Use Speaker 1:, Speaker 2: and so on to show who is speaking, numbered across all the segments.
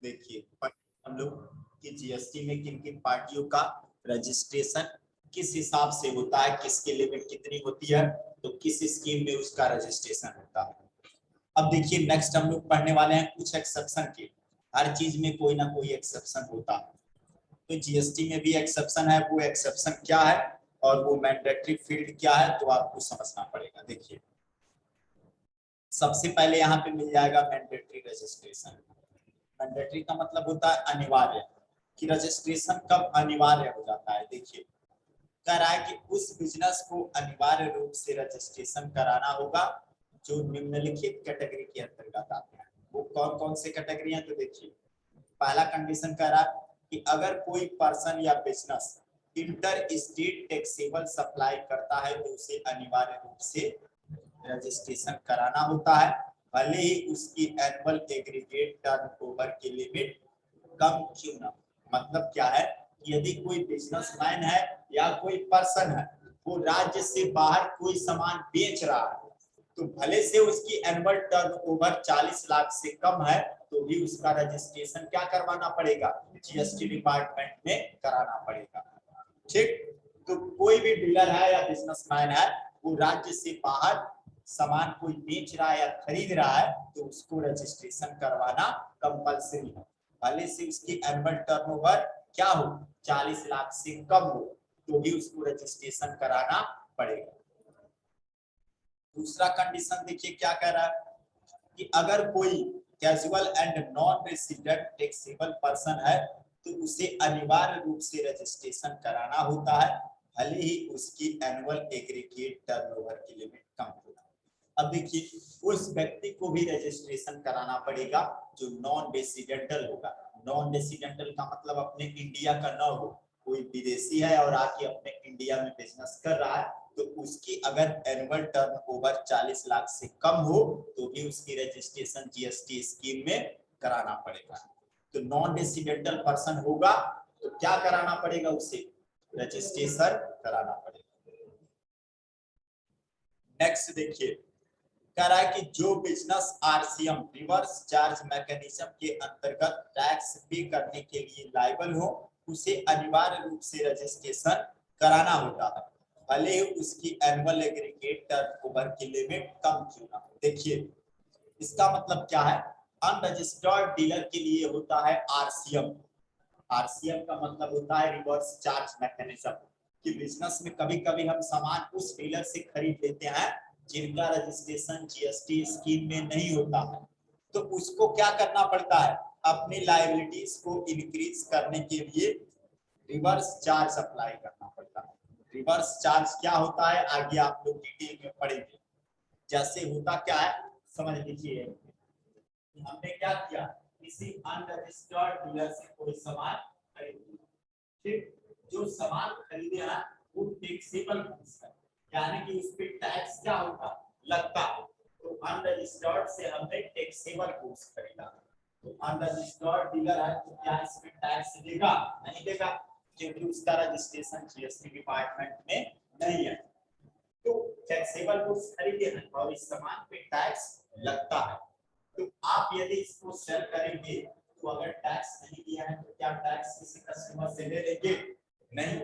Speaker 1: देखिए हम लोग कि जीएसटी में किन किन पार्टियों का रजिस्ट्रेशन किस हिसाब से होता है, किसकी लिमिट कितनी होती है, तो किस स्कीम में उसका रजिस्ट्रेशन होता है। अब देखिए नेक्स्ट हम लोग पढ़ने वाले हैं कुछ एक्सेप्शन के। हर चीज में कोई ना कोई एक्सेप्शन होता है, तो जीएसटी में भी एक्सेप्शन है। वो एक्सेप्शन क्या है और वो मैंडेटरी फील्ड क्या है, तो आपको समझना पड़ेगा। देखिए सबसे पहले यहाँ पे मिल जाएगा मैंडेटरी रजिस्ट्रेशन। मैंडेटरी का मतलब होता है अनिवार्य, कि रजिस्ट्रेशन कब अनिवार्य हो जाता है। देखिए कह रहा है कि उस बिजनेस को अनिवार्य रूप से रजिस्ट्रेशन कराना होगा जो निम्नलिखित कैटेगरी के अंतर्गत आते हैं। वो कौन कौन से कैटेगरी हैं, तो देखिए पहला कंडीशन कह रहा है कि अगर कोई पर्सन या business inter state taxable supply करता है तो उसे अनिवार्य रूप से रजिस्ट्रेशन कराना होता है, भले ही उसकी एनुअल एग्रीगेट टर्नओवर की लिमिट कम क्यों ना। मतलब क्या है कि यदि कोई बिजनेसमैन है या कोई पर्सन है, वो राज्य से बाहर कोई सामान बेच रहा है, तो भले से उसकी एनुअल टर्नओवर 40 लाख से कम है, तो भी उसका रजिस्ट्रेशन क्या करवाना पड़ेगा, जीएसटी डिपार्टमेंट में कराना पड़ेगा। ठीक, तो कोई भी डीलर है या बिजनेसमैन है, वो राज्य से बाहर सामान कोई बेच रहा है या खरीद रहा है, तो उसको रजिस्ट्रेशन करवाना कंपलसरी है, भले से उसकी एनुअल टर्नओवर क्या हो 40 लाख से कम हो, तो भी उसको रजिस्ट्रेशन कराना पड़ेगा। दूसरा कंडीशन देखिए क्या कह रहा है कि अगर कोई casual and non resident taxable person है, तो उसे अनिवार्य रूप से रजिस्ट्रेशन कराना होता है, भले ही उसकी एनुअल एग्रीगेट टर्नओवर की लिमिट कम हो। अब देखिए उस व्यक्ति को भी रजिस्ट्रेशन कराना पड़ेगा जो नॉन रेसिडेंटल होगा। नॉन रेसिडेंटल का मतलब अपने इंडिया का न हो, कोई विदेशी है और आके अपने इंडिया में बिजनेस कर रहा है, तो उसकी अगर एनुअल टर्नओवर 40 लाख से कम हो, तो भी उसकी रजिस्ट्रेशन जीएसटी स्कीम में कराना पड़ेगा। तो नॉन रेसिडेंटल पर्सन होगा तो क्या कराना पड़ेगा, उसे रजिस्ट्रेशन कराना पड़ेगा। नेक्स्ट देखिए कह रहा है कि जो business RCM reverse charge mechanism के अंतर्गत टैक्स पे करने के लिए लायबल हो, उसे अनिवार्य रूप से रजिस्ट्रेशन कराना होता है, भले ही उसकी एनुअल एग्रीगेट टर्नओवर की लिमिट कम क्यों ना हो। देखिए इसका मतलब क्या है, अनरजिस्टर्ड डीलर के लिए होता है आरसीएम। आरसीएम का मतलब होता है रिवर्स चार्ज मैकेनिज्म, कि बिजनेस में कभी कभी हम सामान उस डीलर से खरीद लेते हैं जिनका रजिस्ट्रेशन जीएसटी स्कीम में नहीं होता है, तो उसको क्या करना पड़ता है, अपनी लायबिलिटीज को इंक्रीज करने के लिए रिवर्स चार्ज अप्लाई करना पड़ता है। रिवर्स चार्ज क्या होता है आगे आप लोग डिटेल में पढ़ेंगे। जैसे होता क्या है समझ लीजिए, हमने क्या किया, किसी अनरजिस्टर्ड डीलर से कोई सामान खरीद, ठीक, जो सामान खरीदे हैं वो टैक्सेबल गुड्स है, यानी कि उस पे टैक्स क्या होता लगता है। तो अनरजिस्टर्ड से हमने टैक्सेबल गुड्स खरीदा, तो अनरजिस्टर्ड डीलर है तो क्या इस पे टैक्स देगा, नहीं देगा, क्योंकि उसका रजिस्ट्रेशन जीएसटी डिपार्टमेंट में नहीं है। तो टैक्सेबल गुड्स खरीदे हैं और इस सामान पे टैक्स लगता है, तो आप यदि इसको सेल करेंगे तो अगर टैक्स नहीं दिया है तो क्या टैक्स किसी कस्टमर से ले लेंगे, नहीं।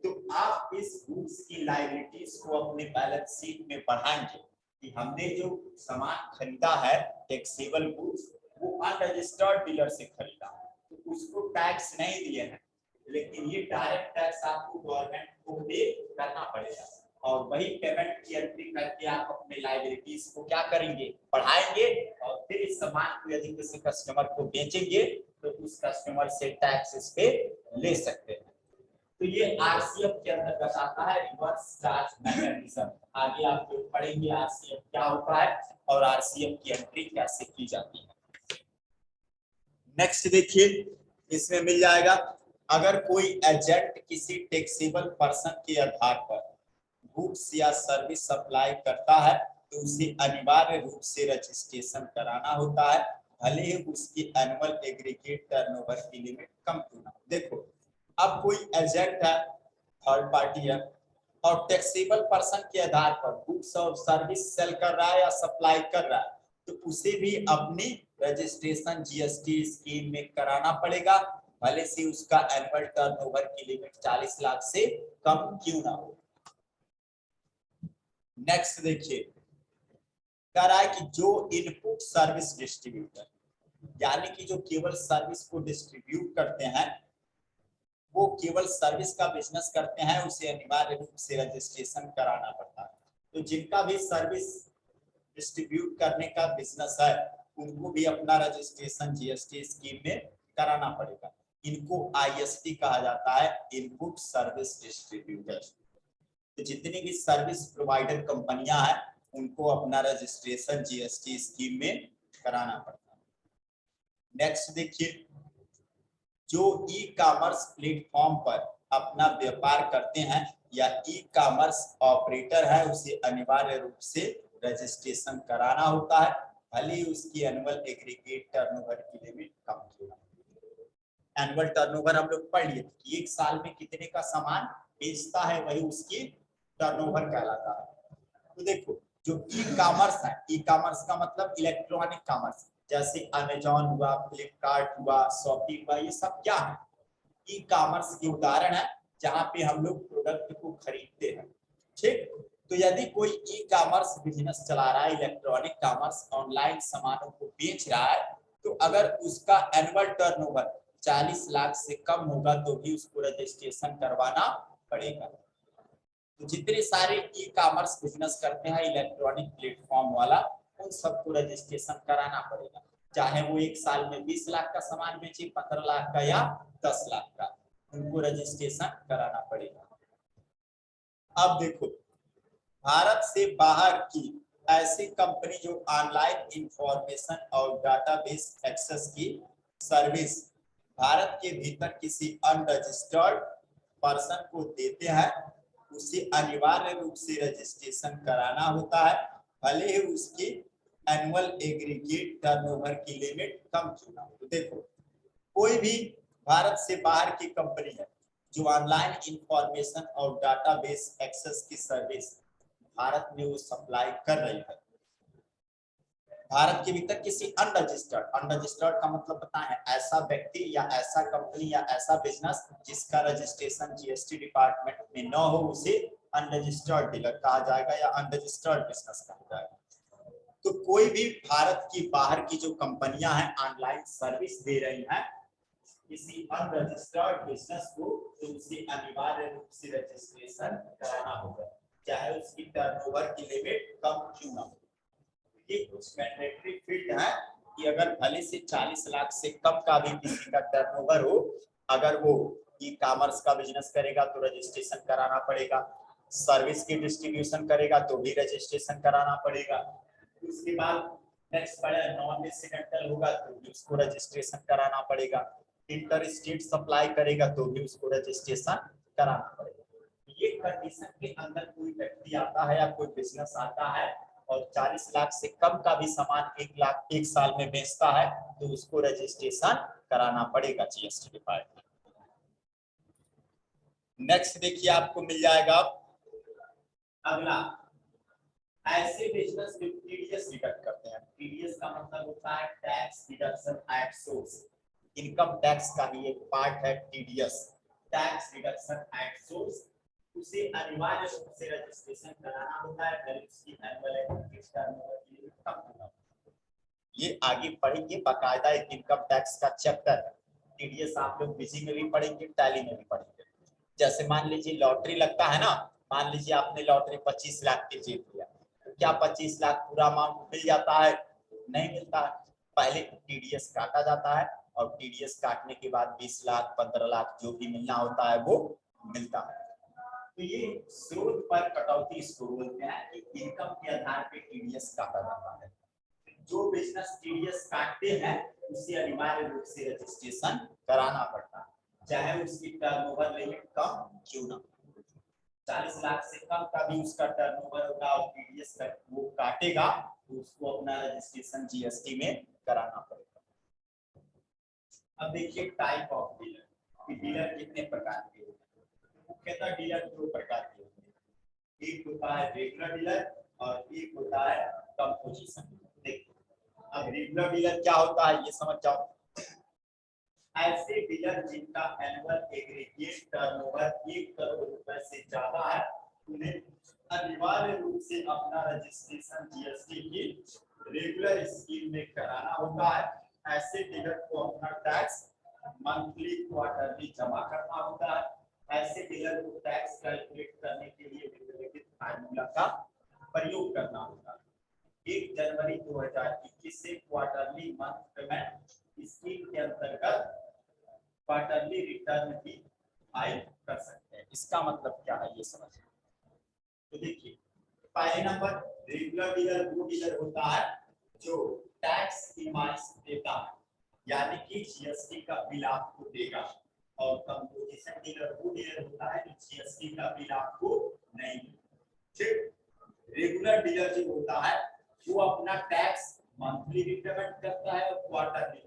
Speaker 1: तो आप इस गुड्स की लायबिलिटीज को अपने बैलेंस शीट में बढ़ाएंगे कि हमने जो सामान खरीदा है टैक्सेबल गुड्स वो अनरजिस्टर्ड डीलर से खरीदा, तो उसको टैक्स नहीं दिए हैं, लेकिन ये डायरेक्ट टैक्स आपको गवर्नमेंट को पे करना पड़ेगा, और वही पेमेंट की एंट्री करके आप अपने लायबिलिटीज को क्या करेंगे, बढ़ाएंगे, और फिर इस सामान को यदि किसी कस्टमर को बेचेंगे तो उस कस्टमर से टैक्स इस पे ले सकते हैं। तो ये आरसीएफ के अंतर्गत आता है, रिवर्स चार्ज मैकेनिज्म। आगे आप लोग पढ़ेंगे आरसीएफ क्या होता है और आरसीएफ की एंट्री कैसे की जाती है। नेक्स्ट देखिए इसमें मिल जाएगा, अगर कोई एजेंट किसी टैक्सेबल पर्सन के आधार पर गुड्स या सर्विस सप्लाई करता है तो उसे अनिवार्य रूप से रजिस्ट्रेशन कराना होता है, भले ही उसकी एनुअल एग्रीगेट टर्नओवर की लिमिट कम क्यों ना हो। देखो अब कोई एजेंट है, थर्ड पार्टी है, और टैक्सेबल पर्सन के आधार पर गुड्स और सर्विस सेल कर रहा है या सप्लाई कर रहा है, तो उसे भी अपनी रजिस्ट्रेशन जीएसटी स्कीम में कराना पड़ेगा, भले से उसका एनुअल टर्नओवर की लिमिट 40 लाख से कम क्यों ना हो। नेक्स्ट देखिए, कह रहा है कि जो इनपुट सर्विस डिस्ट्रीब्यूटर, यानी कि जो केवल सर्विस को डिस्ट्रीब्यूट करते हैं, वो केवल सर्विस का बिजनेस करते हैं, उसे अनिवार्य रूप से रजिस्ट्रेशन कराना पड़ता है। तो जिनका भी सर्विस डिस्ट्रीब्यूट करने का बिजनेस है, उनको भी अपना रजिस्ट्रेशन जीएसटी स्कीम में कराना पड़ेगा। इनको आईएसटी कहा जाता है, इनपुट सर्विस डिस्ट्रीब्यूटर। तो जितनी भी सर्विस प्रोवाइडर कंपनियां हैं, उनको अपना रजिस्ट्रेशन जीएसटी स्कीम में कराना पड़ता है। नेक्स्ट देखिए, जो ई कॉमर्स प्लेटफॉर्म पर अपना व्यापार करते हैं या ई कॉमर्स ऑपरेटर है, उसे अनिवार्य रूप से रजिस्ट्रेशन कराना होता है, भले ही उसकी एनुअल एग्रीगेट टर्नओवर की लिमिट कम क्यों ना हो। एनुअल टर्नओवर हम लोग पढ़ लिए कि एक साल में कितने का सामान बेचता है, वही उसकी टर्नओवर कहलाता है। तो देखो, जो ई कॉमर्स है, ई कॉमर्स का मतलब इलेक्ट्रॉनिक कॉमर्स, जैसे अमेजॉन हुआ, फ्लिपकार्ट हुआ, शॉपी हुआ, ये सब क्या है? ई कॉमर्स के उदाहरण है, जहां पे हम लोग प्रोडक्ट को खरीदते हैं। ठीक, तो यदि कोई ई कॉमर्स बिजनेस चला रहा है, इलेक्ट्रॉनिक कॉमर्स, ऑनलाइन सामानों को बेच रहा है, तो अगर उसका एनुअल टर्नओवर 40 लाख से कम होगा तो भी उसको रजिस्ट्रेशन करवाना पड़ेगा। तो जितने सारे ई कॉमर्स बिजनेस करते हैं इलेक्ट्रॉनिक प्लेटफॉर्म वाला, उन सबको रजिस्ट्रेशन कराना पड़ेगा, चाहे वो एक साल में 20 लाख का सामान बेचे, 15 लाख का या 10 लाख का, उनको रजिस्ट्रेशन कराना पड़ेगा। अब देखो, भारत से बाहर की ऐसी कंपनी जो ऑनलाइन इंफॉर्मेशन और डाटाबेस एक्सेस की सर्विस भारत के भीतर किसी अनरजिस्टर्ड पर्सन को देते हैं, उसे अनिवार्य रूप से रजिस्ट्रेशन कराना होता है, भले ही उसकी एनुअल एग्रीगेट टर्नओवर की लिमिट कम क्यों ना हो। तो देखो, कोई भी भारत से बाहर की कंपनी है जो ऑनलाइन इंफॉर्मेशन और डाटाबेस एक्सेस की सर्विस भारत में वो सप्लाई कर रही है, भारत के भीतर किसी अनरजिस्टर्ड, अनरजिस्टर्ड का मतलब पता है, ऐसा व्यक्ति या ऐसा कंपनी या ऐसा बिजनेस जिसका रजिस्ट्रेशन जीएसटी डिपार्टमेंट में न हो, उसे अनरजिस्टर्ड डीलर कहा जाएगा या अनरजिस्टर्ड बिजनेस कहा जाएगा। तो कोई भी भारत की बाहर की जो कंपनियां हैं ऑनलाइन सर्विस दे रही हैं किसी अनरजिस्टर्ड बिजनेस को, तो उसे अनिवार्य रूप से रजिस्ट्रेशन कराना होगा, चाहे उसकी टर्नओवर की लिमिट कम क्यों ना हो। ये कुछ मैंडेटरी फील्ड है कि अगर भले से 40 लाख से कम का भी किसी का टर्नओवर हो, अगर वो ई कॉमर्स का बिजनेस करेगा तो रजिस्ट्रेशन कराना पड़ेगा, सर्विस की डिस्ट्रीब्यूशन करेगा तो भी रजिस्ट्रेशन कराना पड़ेगा। उसके बाद नेक्स्ट पढ़े नॉन रेसिडेंटल होगा तो भी उसको रजिस्ट्रेशन कराना पड़ेगा, इंटर स्टेट सप्लाई करेगा तो भी उसको रजिस्ट्रेशन कराना पड़ेगा। ये कंडीशन के अंदर कोई व्यक्ति आता है या कोई बिजनेस आता है और 40 लाख से कम का भी सामान 1 लाख एक साल में बेचता है, तो उसको रजिस्ट्रेशन कराना पड़ेगा जीएसटी डिपार्टमेंट। नेक्स्ट देखिए, आपको मिल जाएगा अगला, ऐसे बिजनेस जो टीडीएस डिडक्ट करते हैं। टीडीएस का मतलब होता है tax deduction at source, income tax का ही एक पार्ट है TDS, tax deduction at source, उसे अनिवार्य रूप से रजिस्ट्रेशन कराना होता है, फिर उसकी एनुअल एग्रीगेट टर्नओवर की लिमिट कम होना। ये आगे पढ़ेंगे, बाकायदा एक इनकम टैक्स का चैप्टर है, टीडीएस आप लोग बिजी में भी पढ़ेंगे, टैली में भी पढ़ेंगे। जैसे मान लीजिए लॉटरी लगता है ना, मान लीजिए आपने लॉटरी 25 लाख की जीत लिया, तो क्या 25 लाख पूरा अमाउंट मिल जाता है? नहीं मिलता है, पहले टीडीएस काटा जाता है और टीडीएस काटने के बाद 20 लाख 15 लाख जो भी मिलना होता है वो मिलता है। तो ये स्रोत पर कटौती इसको बोलते हैं कि इनकम के आधार पे टीडीएस काटा जाता है। जो बिजनेस टीडीएस काटते हैं उसे अनिवार्य रूप से रजिस्ट्रेशन कराना पड़ता है, चाहे उसकी टर्नओवर लिमिट कम क्यों ना, 40 लाख से कम का भी उसका टर्नओवर होगा और टीडीएस का वो काटेगा, तो उसको अपना रजिस्ट्रेशन जीएसटी में कराना पड़ेगा। अब देखिए टाइप ऑफ डीलर, कि डीलर कितने प्रकार के होते हैं। मुख्यतः डीलर दो प्रकार के होते हैं, एक होता है रेगुलर डीलर और एक होता है कंपोजिशन डीलर। देखिए अब रेगुलर डीलर क्या होता है ये समझ जाओ। ऐसे डीलर जिनका एनुअल एग्रीगेट टर्नओवर 1 करोड़ रुपए से ज्यादा है उन्हें अनिवार्य रूप से अपना रजिस्ट्रेशन जीएसटी की रेगुलर स्कीम में कराना होता है। ऐसे डीलर को अपना टैक्स मंथली क्वार्टरली जमा करना होता है। ऐसे डीलर को टैक्स कैलकुलेट करने के लिए निम्नलिखित फार्मूला का प्रयोग करना होता है। 1 जनवरी 2021 से क्वार्टरली मंथ पेमेंट स्कीम के अंतर्गत क्वार्टरली रिटर्न भी फाइल कर सकते हैं। इसका मतलब क्या है ये समझिए। तो देखिए पहले नंबर रेगुलर डीलर वो डीलर होता है जो टैक्स इनवॉइस देता है यानी कि जीएसटी का बिल आपको देगा, और कंपोजिशन डीलर वो डीलर होता है जो जीएसटी का बिल आपको नहीं देगा। ठीक, रेगुलर डीलर जो होता है वो अपना टैक्स मंथली भी पेमेंट करता है और क्वार्टरली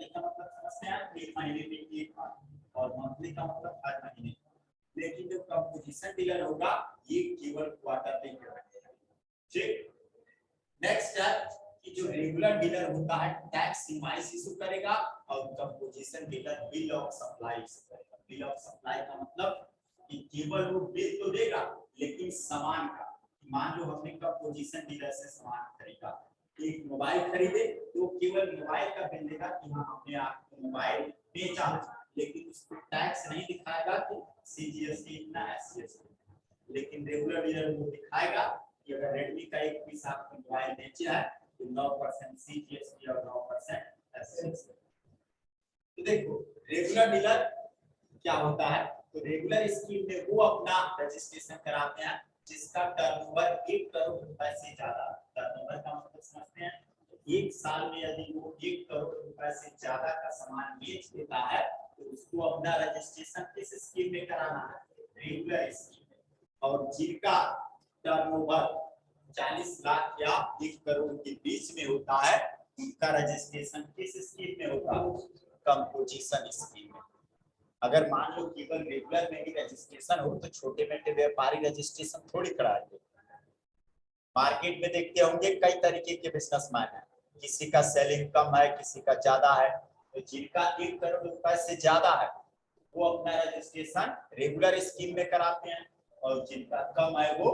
Speaker 1: का मतलब समझते हैं 1 महीने में एक बार, और मंथली का मतलब हर महीने। लेकिन जो कंपोजिशन डीलर होगा ये केवल क्वार्टरली पेमेंट। ठीक, नेक्स्ट है कि जो रेगुलर डीलर होता है टैक्स इनवॉइस इशू करेगा और composition dealer bill of supply issue करेगा। बिल ऑफ सप्लाई का मतलब कि केवल वो बिल तो देगा लेकिन सामान का, मान लो हमने कंपोजिशन डीलर से सामान खरीदा, एक मोबाइल खरीदे तो केवल मोबाइल का बिल देगा कि हाँ हमने आपको मोबाइल बेचा, लेकिन उस पर टैक्स नहीं दिखाएगा कि सीजीएसटी इतना एससीएसटी। लेकिन रेगुलर डीलर वो दिखाएगा कि अगर रेडमी का एक पीस आपको मोबाइल बेचा है तो 9% सीजीएसटी और 9% एससीएसटी। तो देखो रेगुलर डीलर क्या होता है, तो रेगुलर स्कीम में वो अपना रजिस्ट्रेशन कराते हैं जिसका टर्नओवर 1 करोड़ रुपए से ज्यादा। टर्नओवर का मतलब समझते हैं, एक साल में यदि वो 1 करोड़ रुपए से ज्यादा का सामान बेच देता है तो उसको अपना रजिस्ट्रेशन किस स्कीम में कराना है, रेगुलर स्कीम में। और जिनका टर्नओवर 40 लाख या 1 करोड़ के बीच में होता है उनका रजिस्ट्रेशन किस स्कीम में होगा, कंपोजिशन स्कीम में। अगर मान लो केवल रेगुलर में ही रजिस्ट्रेशन हो तो छोटे मोटे व्यापारी रजिस्ट्रेशन थोड़ी कराएंगे। मार्केट में देखते होंगे कई तरीके के बिजनेसमैन हैं, किसी का सेलिंग कम है किसी का ज्यादा है। तो जिनका 1 करोड़ रुपए से ज्यादा है वो अपना रजिस्ट्रेशन रेगुलर स्कीम में कराते हैं और जिनका कम है वो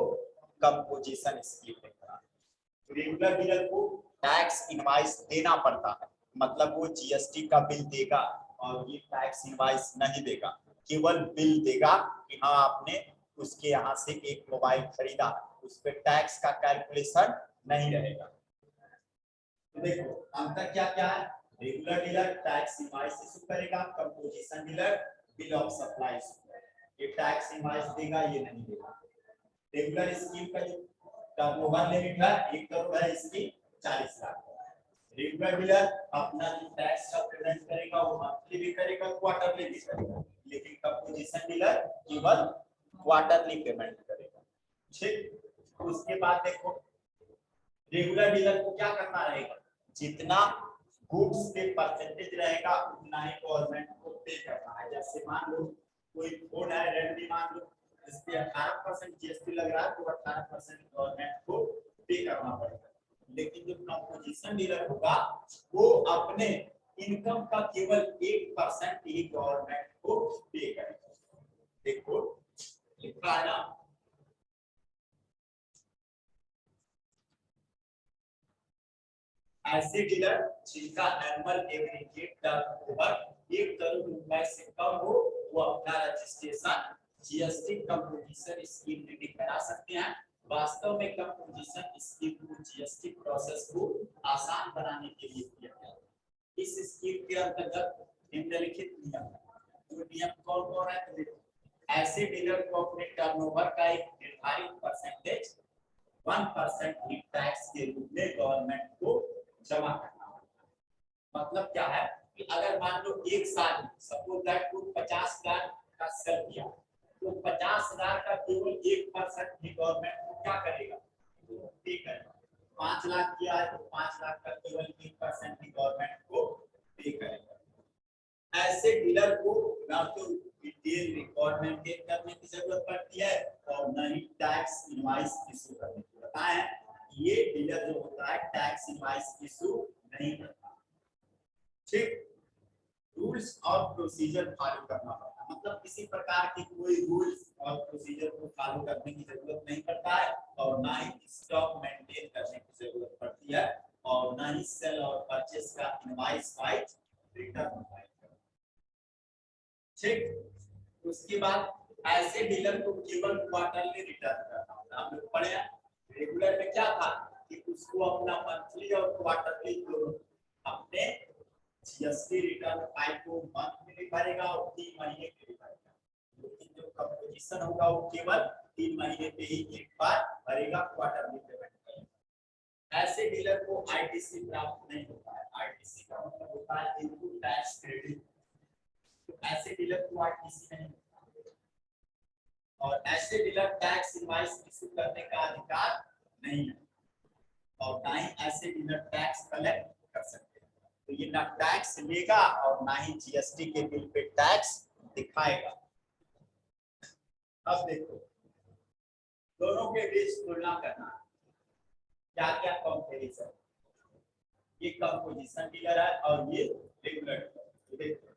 Speaker 1: कंपोजिशन स्कीम में कराते हैं। रेगुलर डीलर को टैक्स इनवॉइस देना पड़ता है, मतलब वो जीएसटी का बिल देगा और ये टैक्स इनवॉइस नहीं देगा, केवल बिल देगा कि हाँ आपने उसके यहाँ से एक मोबाइल खरीदा, उस पर टैक्स का कैलकुलेशन नहीं रहेगा। तो देखो अंतर क्या क्या है, regular dealer tax invoice issue करेगा, composition dealer bill of supply issue करेगा। ये टैक्स इनवॉइस देगा ये नहीं देगा। रेगुलर स्कीम का जो टर्नओवर लिमिट है 1 करोड़ है, इसकी 40 लाख। रेगुलर डीलर अपना जो टैक्स का पेमेंट करेगा वो मंथली भी करेगा क्वार्टरली भी करेगा, लेकिन कंपोजिशन डीलर केवल क्वार्टरली पेमेंट करेगा। ठीक, उसके बाद देखो रेगुलर डीलर को क्या करना रहेगा, जितना गुड्स के परसेंटेज रहेगा उतना ही गवर्नमेंट को पे करना है। जैसे मान लो कोई फोन है रेडमी, मान लो इस पे 18% जीएसटी लग रहा है तो 18% गवर्नमेंट को पे करना पड़ेगा। लेकिन जो कंपोजिशन डीलर होगा वो अपने इनकम का केवल 1% ही गवर्नमेंट को पे करेगा। देखो लिखा है ना, ऐसे डीलर जिनका एनुअल एग्रीगेट टर्नओवर 1 करोड़ रुपए से कम हो वो अपना रजिस्ट्रेशन जीएसटी कंपोजिशन स्कीम में भी करा सकते हैं। वास्तव में कंपोजिशन स्कीम को जीएसटी प्रोसेस को आसान बनाने के लिए किया गया है। इस स्कीम के अंतर्गत निम्नलिखित नियम है। वो नियम कौन कौन है, तो ऐसे डीलर को अपने टर्नओवर का एक निर्धारित परसेंटेज 1% टैक्स के रूप में गवर्नमेंट को जमा करना होता है। मतलब क्या है कि अगर मान लो एक साल सपोज दैट को 50 लाख का सेल किया तो 50,000 का केवल 1% ही गवर्नमेंट को क्या करेगा, पे करेगा। 5 लाख किया है तो 5 लाख का केवल 1% ही गवर्नमेंट को पे करेगा। ऐसे डीलर को ना तो डिटेल रिकॉर्ड मेंटेन करने की जरूरत पड़ती है और न ही टैक्स इनवॉइस इशू करने की। बताएं ये डीलर जो होता है टैक्स इनवॉइस इशू नहीं करता। ठीक, रूल्स और प्रोसीजर फॉलो करना पड़ता है, मतलब किसी प्रकार की कोई रूल्स और प्रोसीजर को फॉलो करने की जरूरत नहीं पड़ता है, और ना ही स्टॉक मेंटेन करने की जरूरत पड़ती है, और ना ही सेल और परचेस का इनवॉइस फाइल रिटर्न फाइल। ठीक, उसके बाद ऐसे डीलर को केवल क्वार्टरली रिटर्न करना होता है। हम लोग पढ़े रेगुलर में क्या था कि उसको अपना मंथली और क्वार्टरली अपने जीएसटी रिटर्न फाइल को मंथली भरेगा और 3 महीने के लिए भरेगा, लेकिन जो कंपोजिशन होगा वो केवल 3 महीने पे ही एक बार भरेगा, क्वार्टरली पेमेंट करेगा। ऐसे डीलर को आईटीसी प्राप्त नहीं होता है। आईटीसी का मतलब होता है इनपुट टैक्स क्रेडिट, तो ऐसे डीलर को आईटीसी नहीं होता, और ऐसे डीलर टैक्स इनवॉइस इशू करने का अधिकार नहीं है, और ना ही ऐसे डीलर टैक्स कलेक्ट कर सकते हैं। तो ये ना टैक्स लेगा और ना ही जीएसटी के बिल पे टैक्स दिखाएगा। अब देखो दोनों के बीच तुलना करना, क्या क्या कंपैरिजन, ये कंपोजिशन डीलर है और ये रेगुलर डीलर।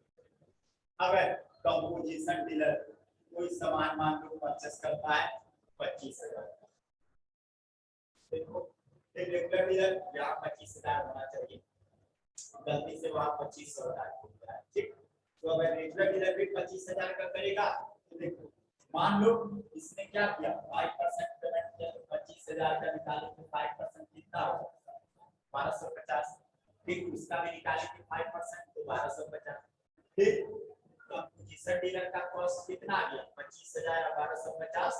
Speaker 1: अगर कंपोजिशन डीलर कोई सामान मान लो परचेस करता है 25,000, देखो रेगुलर डीलर यहाँ 25,000 होना चाहिए, गलती से वहां 2500 डाल। ठीक, तो अगर रेगुलर डीलर भी 25,000 का करेगा तो देखो मान लो इसने क्या किया 5% पेमेंट किया, तो 25,000 का निकाले तो 5% कितना होगा 1250। फिर उसका भी निकाले तो 5% तो 1250। फिर कंपोजिशन डीलर का कॉस्ट कितना आ गया 25,000 और 1250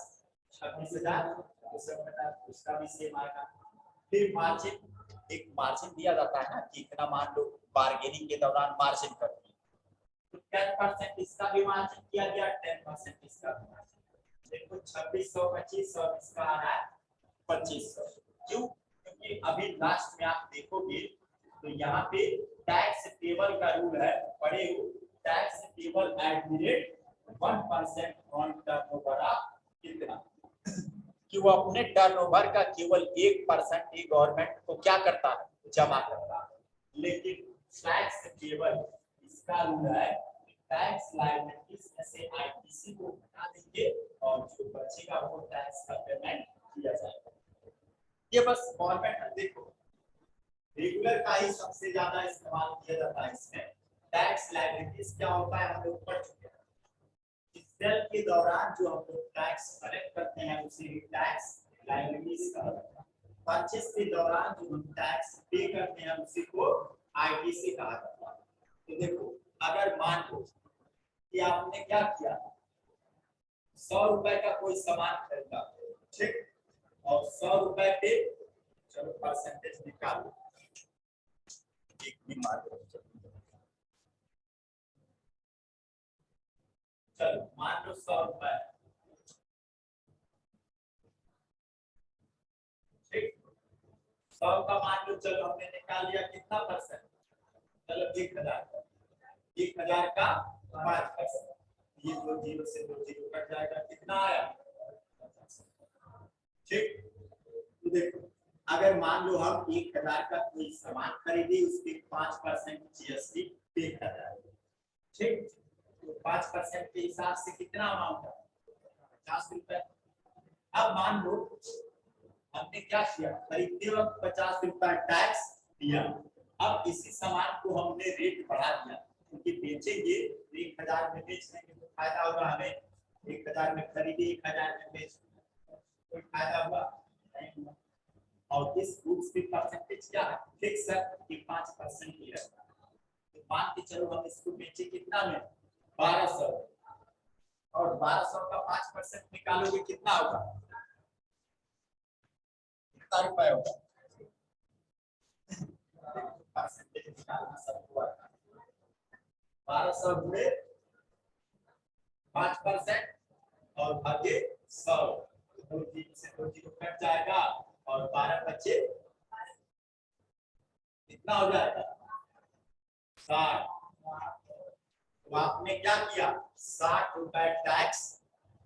Speaker 1: 26,250, उसका भी सेम आएगा। फिर मार्जिन, एक मार्जिन दिया जाता है ना कि इतना मान लो बार्गेनिंग के दौरान मार्जिन करती है, तो 10% इसका भी मार्जिन किया गया, 10% इसका भी मार्जिन। देखो 2600 2500 इसका आ रहा है 2500। क्यों? क्योंकि अभी लास्ट में आप देखोगे तो यहाँ पे टैक्स टेबल का रूल है, पढ़े हो, tax table at the rate 1% on turnover of कितना, कि वो अपने टर्नओवर का केवल 1% ही गवर्नमेंट को क्या करता है जमा करता है, लेकिन टैक्स टेबल इसका रूल है टैक्स लायबिलिटीज में से आईटीसी को हटा देंगे और जो बचेगा वो टैक्स का पेमेंट किया जाएगा। ये बस गवर्नमेंट, देखो रेगुलर का ही सबसे ज्यादा इस्तेमाल किया जाता है इसमें। टैक्स लायबिलिटीज क्या होता है हम लोग पढ़ चुके हैं, इस सेल के दौरान जो हम लोग टैक्स कलेक्ट करते हैं उसे टैक्स लायबिलिटीज कहा जाता है। परचेस के दौरान जो हम टैक्स पे करते हैं उसी को आईटीसी कहा जाता है। तो देखो अगर मान लो कि आपने क्या किया 100 रुपए का कोई सामान खरीदा, ठीक, और 100 रुपए पे चलो परसेंटेज निकालो, एक भी मान लो, चलो मान लो 100 रुपए, ठीक, 100 का मान लो, चलो हमने निकाल लिया कितना परसेंट, चलो 1000 का, 1000 का 5%, ये 2 जीरो से 2 जीरो कट जाएगा, कितना आया, ठीक। तो देखो अगर मान लो हम 1000 का कोई सामान खरीदे उसके 5% जीएसटी पे कर रहा है, ठीक, तो 5% के हिसाब से कितना अमाउंट है 50 रुपए। अब मान लो हमने क्या किया खरीदते वक्त 50 रुपए टैक्स दिया, अब इसी सामान को हमने रेट बढ़ा दिया क्योंकि बेचेंगे 1000 में बेच देंगे तो फायदा होगा हमें, 1000 में खरीदे 1000 में बेच, कोई फायदा हुआ नहीं हुआ। और इस गुड्स की परसेंटेज क्या है फिक्स है कि 5% ही रहता है, तो मान के चलो हम इसको बेचे कितना में 1200, और 1200 का 5% निकालोगे कितना होगा, कितना रुपए होगा, परसेंटेज निकालना सबको आता है, 1200 गुणे 5% और भागे 100, तो 2 जीरो से 2 जीरो कट जाएगा और 12 बचे कितना हो जाएगा 60। तो आपने क्या किया 60 रुपए टैक्स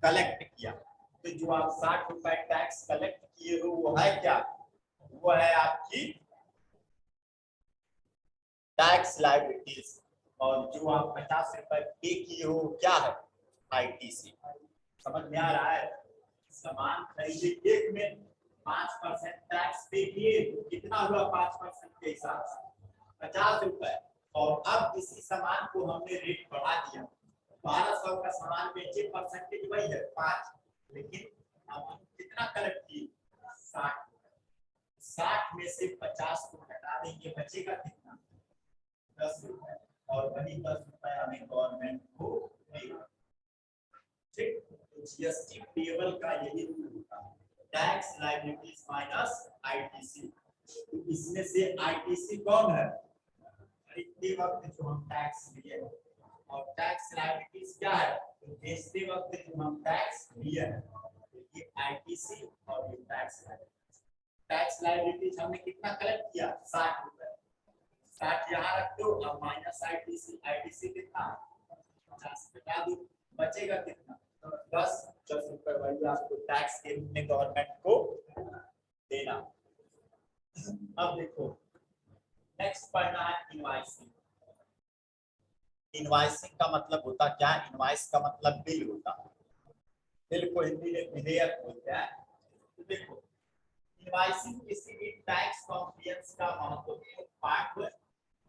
Speaker 1: कलेक्ट किया, तो जो आप 60 रुपए टैक्स कलेक्ट किए हो वो है क्या वो है आपकी टैक्स लायबिलिटीज, और जो आप 50 रुपए पे किए हो क्या है, आईटीसी। समझ में आ रहा है? सामान खरीदे एक में 5% टैक्स पे किए तो कितना हुआ 5% के हिसाब से 50 रुपए, और अब इसी सामान को हमने रेट बढ़ा दिया, 1200 का सामान बेचे, परसेंटेज वही है 5, लेकिन हम कितना कलेक्ट किए 60, 60 में से 50 को घटा देंगे, बचेगा कितना 10 रुपए, और वही 10 रुपए हमें गवर्नमेंट को देगा। ठीक, तो जीएसटी पेबल का यही रूल होता है, टैक्स लायबिलिटीज माइनस आईटीसी। तो इसमें से आईटीसी कौन है, खरीदते वक्त जो हम टैक्स लिए, और टैक्स लायबिलिटीज क्या है, तो बेचते वक्त जो हम टैक्स लिए हैं, तो ये आईटीसी और ये टैक्स लायबिलिटीज। टैक्स लायबिलिटीज हमने कितना कलेक्ट किया 60 रुपए, 60 यहाँ रख दो, अब माइनस आईटीसी, आईटीसी कितना 50 घटा दो, बचेगा कितना 10 रुपए, वही आपको टैक्स के रूप में गवर्नमेंट को देना। अब देखो नेक्स्ट पढ़ना है इनवॉइसिंग। इनवॉइसिंग का मतलब होता क्या है, इनवॉइस का मतलब बिल होता है, बिल को हिंदी में विधेयक बोलते हैं। तो देखो इनवॉइसिंग किसी भी टैक्स कॉम्प्लायंस का महत्वपूर्ण पार्ट है,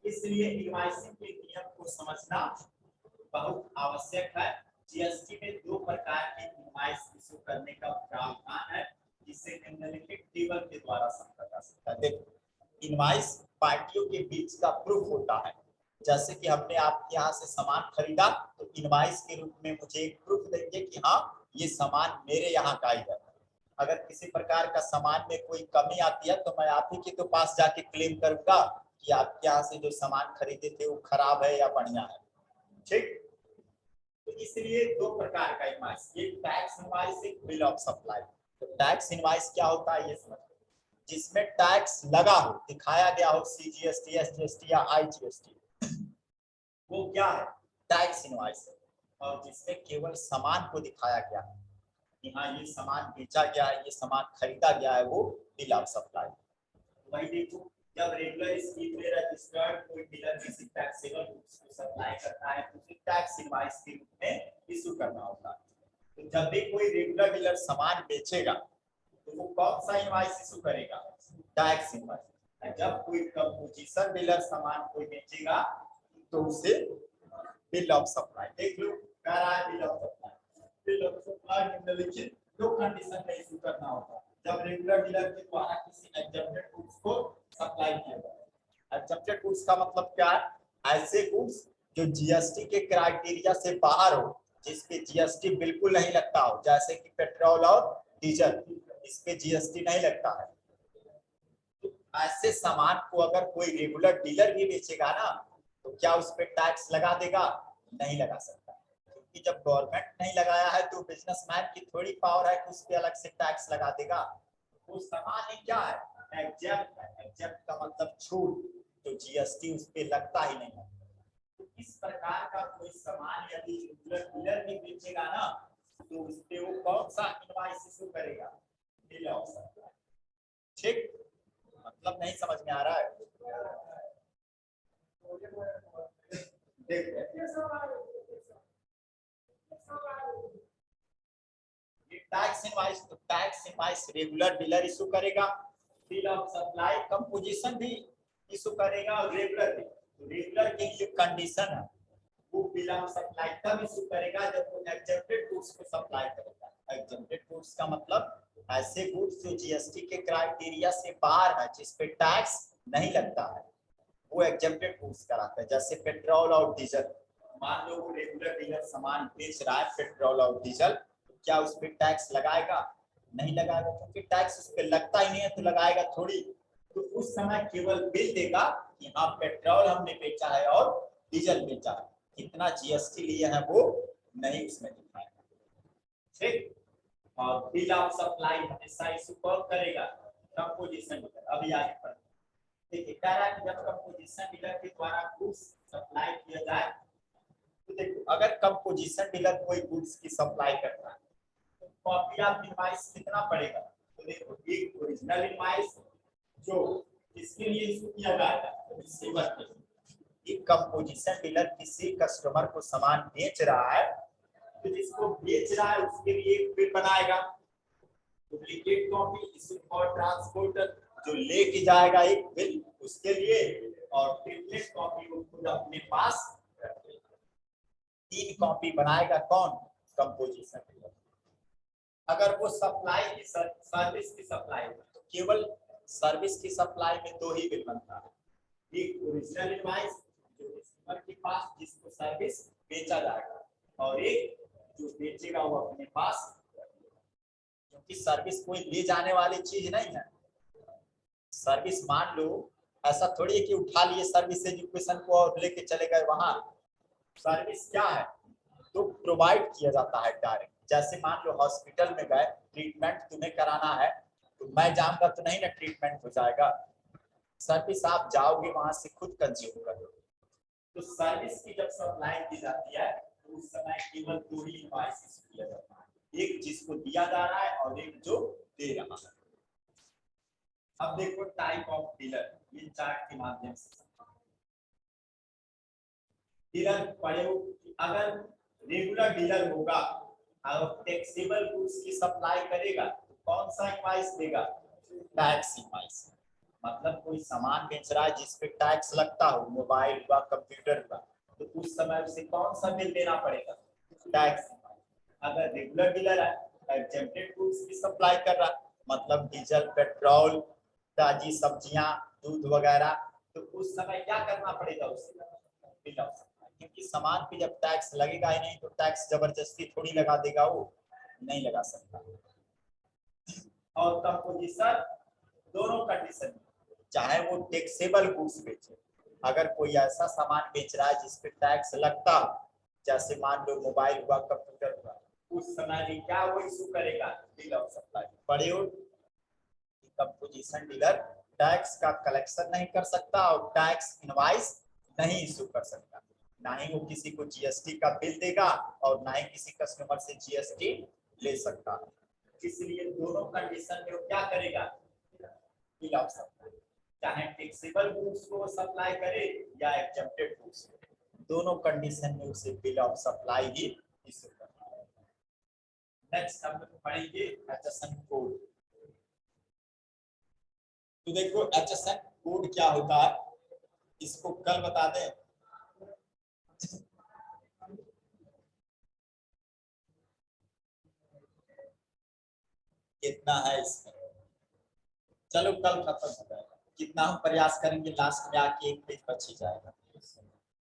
Speaker 1: इसलिए इनवॉइसिंग के नियम को समझना बहुत आवश्यक है। जीएसटी में 2 प्रकार के इनवॉइस इशू करने का प्रावधान है, जिसे निम्नलिखित टेबल के द्वारा समझा जा सकता है। देखो इनवॉइस पार्टियों के बीच का प्रूफ होता है, जैसे कि हमने आपके यहाँ से सामान खरीदा तो इनवॉइस के रूप में मुझे एक प्रूफ देंगे कि हाँ ये सामान मेरे यहाँ का ही है। अगर किसी प्रकार का सामान में कोई कमी आती है तो मैं आप ही के तो पास जाके क्लेम करूंगा कि आपके यहाँ से जो सामान खरीदे थे वो खराब है या बढ़िया है। ठीक, तो इसलिए 2 प्रकार का इनवॉइस, एक टैक्स इनवॉइस, एक बिल ऑफ सप्लाई। तो टैक्स इनवॉइस क्या होता है ये समझ, जिसमें टैक्स लगा हो, दिखाया गया हो, सीजीएसटी, एसजीएसटी या आईजीएसटी, वो क्या है टैक्स इनवॉइस है। और जिसमें केवल सामान को दिखाया गया है कि हाँ ये सामान बेचा गया है, ये सामान खरीदा गया है, वो बिल ऑफ सप्लाई। वही देखो जब रेगुलर स्कीम में रजिस्टर्ड कोई डीलर किसी टैक्सेबल गुड्स को सप्लाई करता है तो उसे टैक्स इनवॉइस के रूप में इशू करना होता है। तो जब भी कोई रेगुलर डीलर सामान बेचेगा तो वो कौन सा इनवॉइस इशू करेगा, टैक्स इनवॉइस। जब कोई कंपोजिशन डीलर सामान कोई बेचेगा तो उसे बिल ऑफ सप्लाई, देख लो कह रहा है bill of supply. Bill of supply निम्नलिखित 2 कंडीशन में इशू करना होगा, जब रेगुलर डीलर के द्वारा किसी एग्जेम्प्टेड गुड्स को सप्लाई किया जाए। एग्जेम्प्टेड गुड्स का मतलब क्या है, ऐसे गुड्स जो जीएसटी के क्राइटेरिया से बाहर हो, जिस पे जीएसटी बिल्कुल नहीं लगता हो, जैसे कि पेट्रोल और डीजल, इस पे जीएसटी नहीं लगता है। तो ऐसे सामान को अगर कोई रेगुलर डीलर भी बेचेगा ना तो क्या उस पे टैक्स लगा देगा, नहीं लगा सकता, क्योंकि जब गवर्नमेंट नहीं लगाया है तो बिजनेसमैन की थोड़ी पावर है कि उस पे अलग से टैक्स लगा देगा। वो सामान ही क्या है, एग्जेम्प्ट है, एग्जेम्प्ट का मतलब छूट, तो जीएसटी उस पे लगता ही नहीं है। तो इस प्रकार का कोई सामान यदि रेगुलर डीलर भी बेचेगा ना तो उस पे वो कौन सा इनवॉइस इशू करेगा, बिल ऑफ सप्लाई। ठीक, मतलब नहीं समझ में आ रहा है, देखो टैक्स इनवॉइस, तो tax invoice regular dealer issue करेगा, बिल ऑफ सप्लाई कंपोजिशन भी इशू करेगा, और रेगुलर भी। तो रेगुलर की जो कंडीशन है वो बिल ऑफ सप्लाई तब इशू करेगा जब वो एग्जेम्प्टेड गुड्स को सप्लाई करेगा। एग्जेम्प्टेड गुड्स का मतलब ऐसे गुड्स जो जीएसटी के क्राइटेरिया से बाहर है, जिस पे टैक्स नहीं लगता है, वो एग्जेम्प्टेड गुड्स कराता है। जैसे पेट्रोल और डीजल, मान लो वो रेगुलर डीलर सामान बेच रहा है पेट्रोल और डीजल, तो क्या उस पे टैक्स लगाएगा, नहीं लगाएगा, क्योंकि टैक्स उस पे लगता ही नहीं है तो लगाएगा थोड़ी। तो उस समय केवल बिल देगा कि हाँ पेट्रोल हमने बेचा है और डीजल बेचा है, कितना जीएसटी लिए हैं वो नहीं उसमें दिखाएगा। ठीक, और बिल ऑफ सप्लाई हमेशा इशू कौन करेगा, कंपोजिशन डीलर। अभी आगे पढ़ते देखिए, कह रहा है कि जब कंपोजिशन डीलर के द्वारा गुड्स सप्लाई किया जाए, तो देखो अगर कंपोजिशन डीलर कोई गुड्स की सप्लाई करता है तो कॉपी ऑफ इनवॉइस कितना पड़ेगा, तो देखो एक ओरिजिनल इनवॉइस जो इसके लिए इशू किया जाएगा रिसीवर के लिए। एक कंपोजिशन डीलर किसी कस्टमर को सामान बेच रहा है तो जिसको बेच रहा है उसके लिए एक बिल बनाएगा, duplicate copy issue for transporter, जो लेके जाएगा एक बिल उसके लिए, और ट्रिपलेट कॉपी वो खुद अपने पास रखेगा। 3 कॉपी बनाएगा कौन? Composition dealer. अगर वो सप्लाई की सर्विस की सप्लाई तो केवल सर्विस की सप्लाई में 2 ही बिल बनता है, एक ओरिजिनल इनवॉइस जो कस्टमर के पास जिसको सर्विस बेचा जाएगा, और एक जो बेचेगा वो अपने पास, क्योंकि सर्विस कोई ले जाने वाली चीज नहीं है। सर्विस मान लो ऐसा थोड़ी है कि उठा लिए सर्विस एजुकेशन को और लेके चले गए वहां। सर्विस क्या है? तो प्रोवाइड किया जाता है डायरेक्ट। जैसे मान लो हॉस्पिटल में गए, ट्रीटमेंट तुम्हें कराना है तो मैं जाऊंगा तो नहीं ना ट्रीटमेंट हो जाएगा, सर्विस आप जाओगे वहां से खुद कंज्यूम करोगे। तो सर्विस की जब सप्लाई की जाती है तो उस समय केवल 2 ही इनवॉइस किया जाता है, एक जिसको दिया जा रहा है और एक जो दे रहा है। अब देखो टाइप ऑफ डीलर, ये चार्ट के माध्यम से डीलर पढ़े हो। अगर रेगुलर डीलर होगा और टैक्सेबल गुड्स की सप्लाई करेगा तो कौन सा इनवॉइस देगा? Tax invoice. मतलब कोई सामान बेच रहा है जिस पे टैक्स लगता हो, मोबाइल हुआ, कंप्यूटर हुआ, तो उस समय उसे कौन सा बिल देना पड़ेगा? टैक्स। अगर रेगुलर डीलर है, एग्जेम्प्टेड गुड्स की सप्लाई कर रहा, मतलब डीजल, पेट्रोल, ताजी सब्जियां, दूध वगैरह, तो उस समय क्या करना पड़ेगा? उसे बिल ऑफ सप्लाई। क्योंकि सामान पे जब टैक्स लगेगा ही नहीं तो टैक्स जबरदस्ती थोड़ी लगा देगा, वो नहीं लगा सकता। और कंपोजिशन दोनों कंडीशन, चाहे वो टैक्सेबल गुड्स बेचे, अगर कोई ऐसा सामान बेच रहा है जिस पे टैक्स लगता हो, जैसे मान लो मोबाइल हुआ, कंप्यूटर हुआ, उस समय भी क्या वो इशू करेगा? Bill of supply. पढ़े हो कंपोजिशन डीलर टैक्स का कलेक्शन नहीं कर सकता और टैक्स इनवॉइस नहीं इशू कर सकता, ना ही वो किसी को जीएसटी का बिल देगा और ना ही किसी कस्टमर से जीएसटी ले सकता। इसलिए दोनों कंडीशन में वो क्या करेगा? Bill of supply. चाहे टैक्सेबल गुड्स को सप्लाई करे या एग्जेम्प्टेड गुड्स, दोनों कंडीशन में उसे bill of supply he issue करना है। नेक्स्ट हम लोग पढ़ेंगे एचएसएन कोड। तो देखो एचएसएन कोड क्या होता है, इसको कल बता दें। कितना है इसमें, चलो कल खत्म हो जाएगा, कितना हम प्रयास करेंगे लास्ट में आके एक पेज बच ही जाएगा,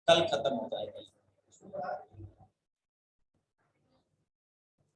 Speaker 1: कल खत्म हो जाएगा।